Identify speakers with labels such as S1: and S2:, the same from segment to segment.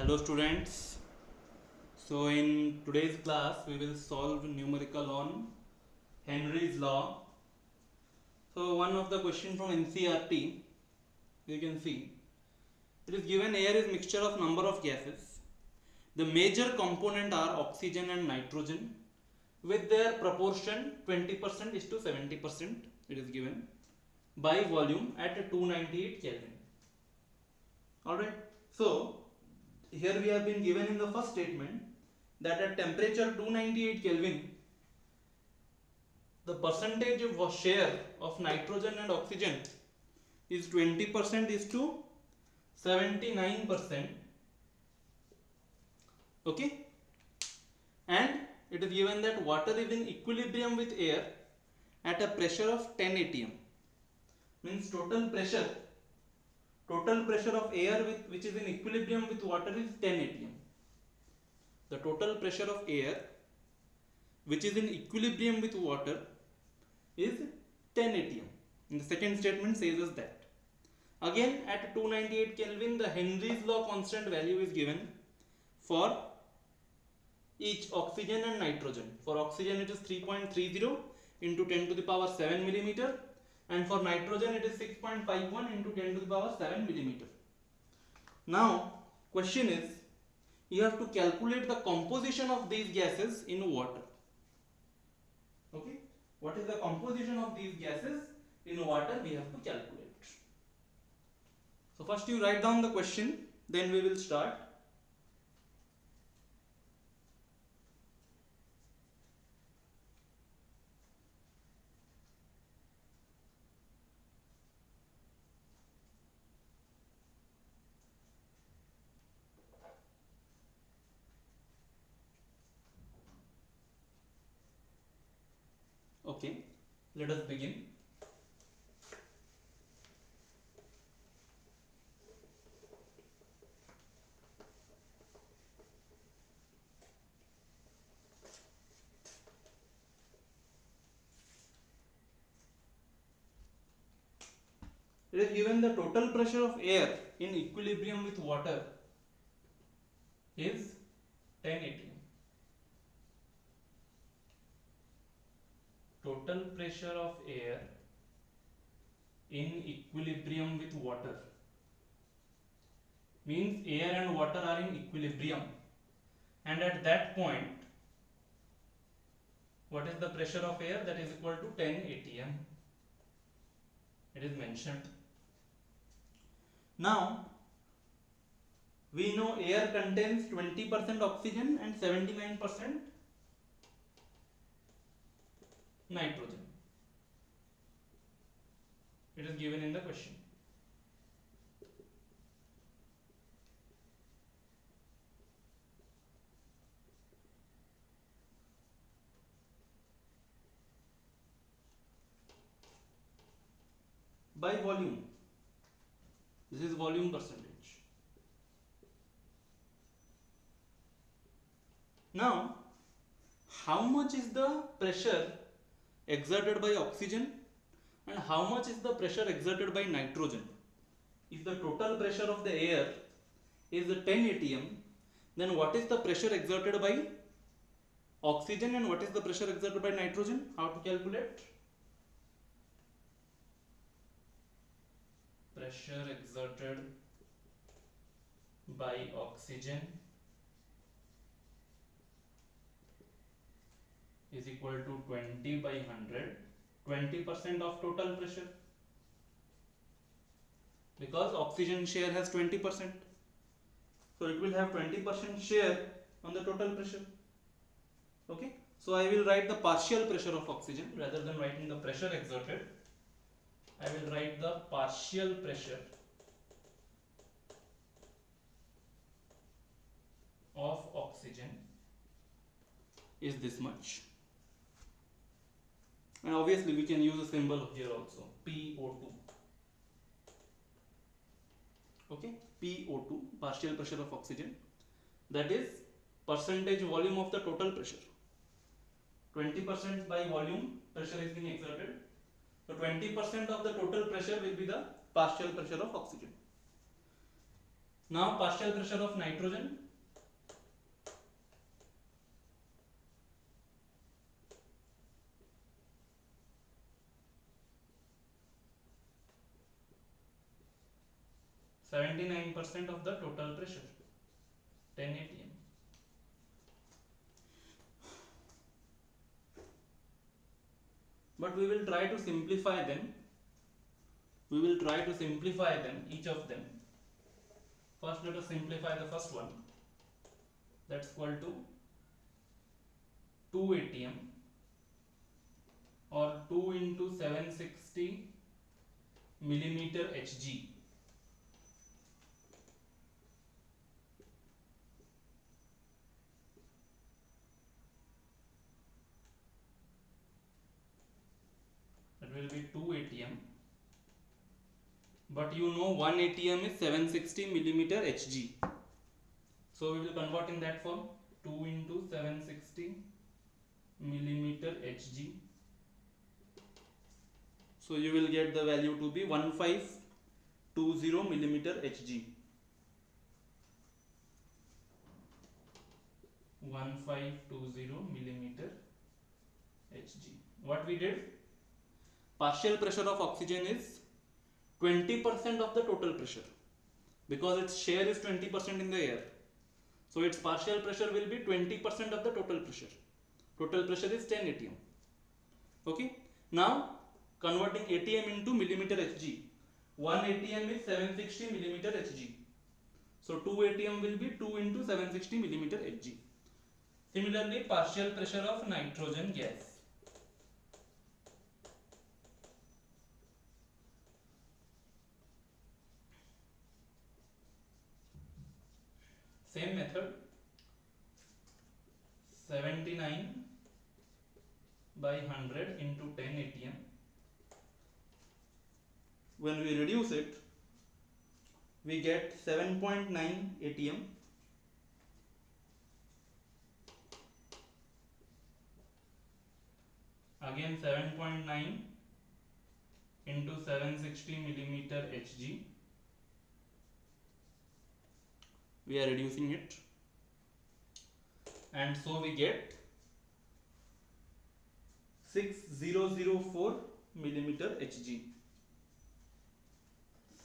S1: Hello students. So in today's class we will solve numerical on Henry's law. So one of the question from NCERT, you can see it is given air is mixture of number of gases. The major component are oxygen and nitrogen with their proportion 20% is to 70%. It is given by volume at 298 Kelvin. Alright. So here we have been given in the first statement that at temperature 298 Kelvin the percentage of share of nitrogen and oxygen is 20% is to 79%. Okay, and it is given that water is in equilibrium with air at a pressure of 10 atm, means total pressure of air which is in equilibrium with water is 10 atm. The total pressure of air which is in equilibrium with water is 10 atm. In the second statement says us that. Again at 298 Kelvin the Henry's law constant value is given for each oxygen and nitrogen. For oxygen it is 3.30 into 10 to the power 7 millimeter, and for nitrogen it is 6.51 into 10 to the power 7 millimeter. Now question is, you have to calculate the composition of these gases in water. Okay, what is the composition of these gases in water we have to calculate. So first you write down the question, then we will start. Okay, let us begin. It is given the total pressure of air in equilibrium with water is 10 atm. Total pressure of air in equilibrium with water means air and water are in equilibrium, and at that point what is the pressure of air? That is equal to 10 atm. It is mentioned. Now we know air contains 20% oxygen and 79% nitrogen. It is given in the question. By volume, this is volume percentage. Now how much is the pressure exerted by oxygen and how much is the pressure exerted by nitrogen? If the total pressure of the air is 10 atm, then what is the pressure exerted by oxygen and what is the pressure exerted by nitrogen? How to calculate? Pressure exerted by oxygen is equal to 20 by 100, 20% of total pressure, because oxygen share has 20%, so it will have 20% share on the total pressure. Okay, so I will write the partial pressure of oxygen rather than writing the pressure exerted. I will write the partial pressure of oxygen is this much, and obviously we can use a symbol here also, PO2. Okay, PO2, partial pressure of oxygen, that is percentage volume of the total pressure. 20% by volume pressure is being exerted, so 20% of the total pressure will be the partial pressure of oxygen. Now partial pressure of nitrogen. (79% of the total pressure), 10 atm. But we will try to simplify them. We will try to simplify them, each of them. First, let us simplify the first one. That's equal to 2 atm, or 2 into 760 millimeter Hg. That will be 2 atm. But you know 1 atm is 760 millimeter Hg. So we will convert in that form. 2 into 760 millimeter Hg. So you will get the value to be 1520 millimeter Hg. 1520 millimeter Hg. What we did? Partial pressure of oxygen is 20% of the total pressure, because its share is 20% in the air. So its partial pressure will be 20% of the total pressure. Total pressure is 10 atm. Okay. Now converting atm into millimeter Hg. 1 atm is 760 millimeter Hg. So 2 atm will be 2 into 760 millimeter Hg. Similarly, partial pressure of nitrogen gas. Same method. 79 by 100 into 10 atm. When we reduce it, we get 7.9 atm. Again 7.9 into 760 millimeter Hg. We are reducing it, and so we get 6004 millimeter Hg.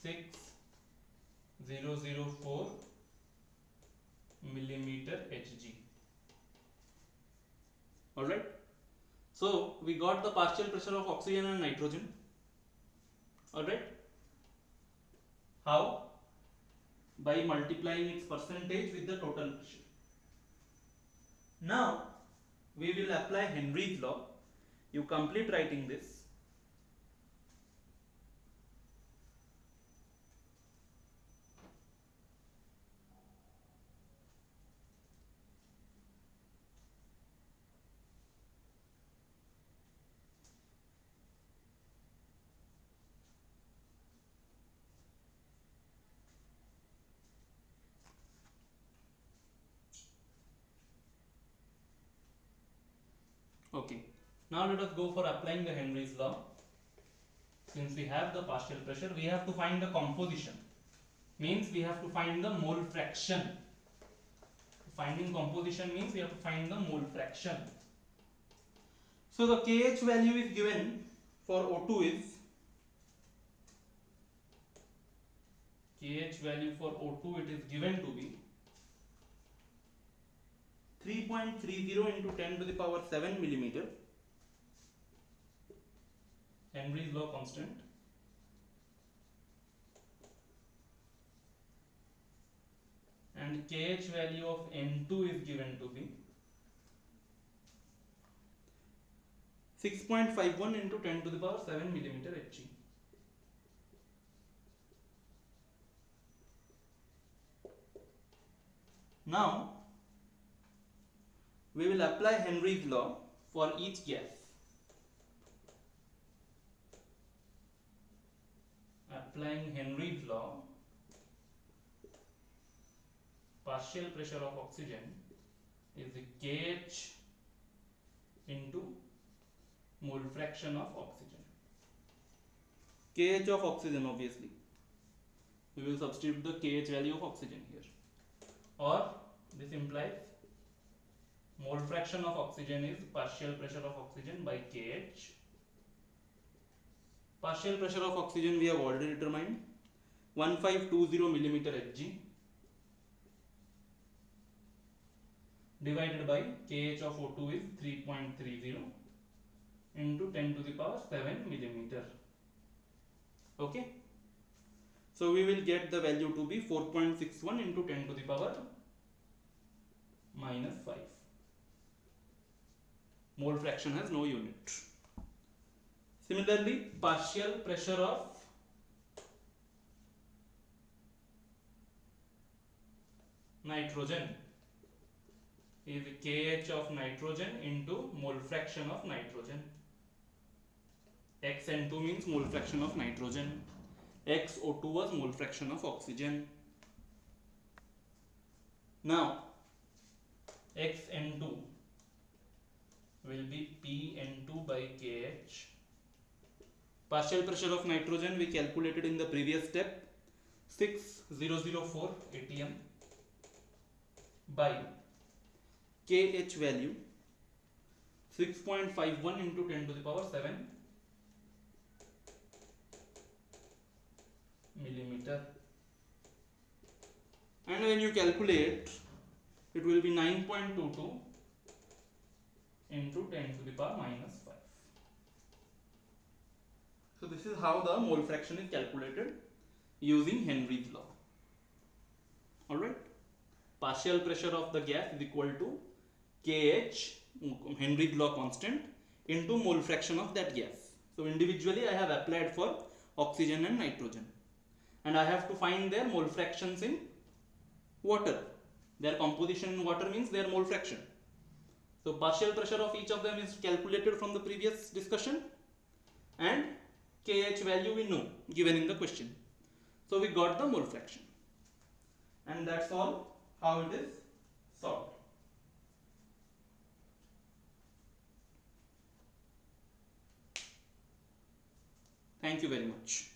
S1: 6004 millimeter Hg. Alright. So we got the partial pressure of oxygen and nitrogen. Alright. How? By multiplying its percentage with the total pressure. Now we will apply Henry's law. You complete writing this. Okay. Now let us go for applying the Henry's law. Since we have the partial pressure, we have to find the composition. Means we have to find the mole fraction. Finding composition means we have to find the mole fraction. So the KH value is given for O2 is, KH value for O2 it is given to be 3.30 into 10 to the power 7 millimeter. Henry's law constant. And KH value of N2 is given to be 6.51 into 10 to the power 7 millimeter Hg. Now we will apply Henry's law for each gas. Applying Henry's law, partial pressure of oxygen is the KH into mole fraction of oxygen. KH of oxygen obviously. We will substitute the KH value of oxygen here, or this implies mole fraction of oxygen is partial pressure of oxygen by KH. Partial pressure of oxygen we have already determined, 1520 millimeter Hg divided by KH of O2 is 3.30 into 10 to the power 7 millimeter. Okay, so we will get the value to be 4.61 into 10 to the power minus 5. Mole fraction has no unit. Similarly, partial pressure of nitrogen is KH of nitrogen into mole fraction of nitrogen. XN2 means mole fraction of nitrogen. XO2 was mole fraction of oxygen. Now, XN2 will be PN2 by KH. Partial pressure of nitrogen we calculated in the previous step, 6004 atm by KH value 6.51 into 10 to the power 7 millimeter, and when you calculate it will be 9.22 into 10 to the power minus 5. So this is how the mole fraction is calculated using Henry's law. Alright, partial pressure of the gas is equal to KH, Henry's law constant, into mole fraction of that gas. So individually I have applied for oxygen and nitrogen, and I have to find their mole fractions in water. Their composition in water means their mole fraction. So partial pressure of each of them is calculated from the previous discussion, and KH value we know given in the question. So we got the mole fraction, and that's all how it is solved. Thank you very much.